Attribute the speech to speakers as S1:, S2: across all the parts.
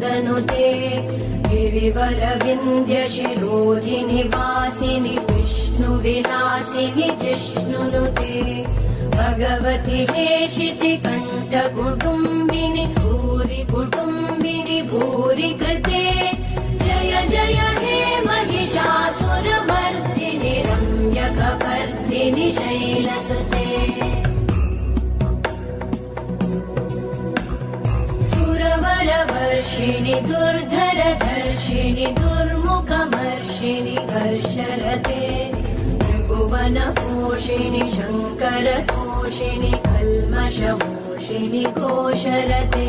S1: मुकुन्दनुते गिरिवरविन्द्यशिरोधिनि वासिनि विष्णुविलासिनि जिष्णुनुते भगवति हेशिति कण्ठकुटुम्बिनि भूरि कुटुम्बिनि भूरि कृते जय जय हे महिषासुरमर्दिनि रम्यकपर्दिनि शैलसुते सुरवरवर्षिणि दुर्धरधर्षिणि दुर्मुखमर्षिणि हर्षरते त्रिभुवनपोषिणि शङ्करतोषिणि कल्मषमोषिणि घोषरते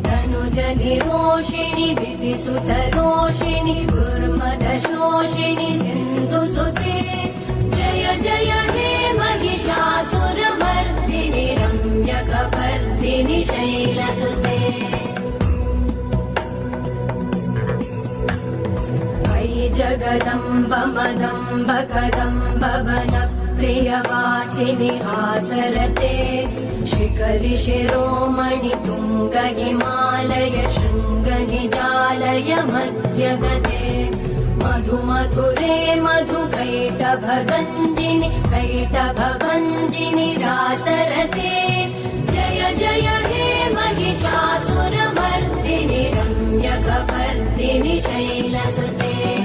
S1: तनुजनिरोषिणि दितिसुतरोषिणि दुर्मदशोषिणि सिन्धुसुते जय जय हे महिषासुरमर्दिनि रम्यकपर्दिनि शैलसुते जगदम्ब मदम्ब कदम्ब वनप्रियवासिनि हासरते शिखरि शिरोमणि तुङ्ग हिमालय शृङ्गनिजालय मध्यगते मधुमधुरे मधुकैटभगञ्जिनि कैटभभञ्जिनि रासरते जय जय हे महिषासुरमर्दिनि रम्यकपर्दिनि शैलसुते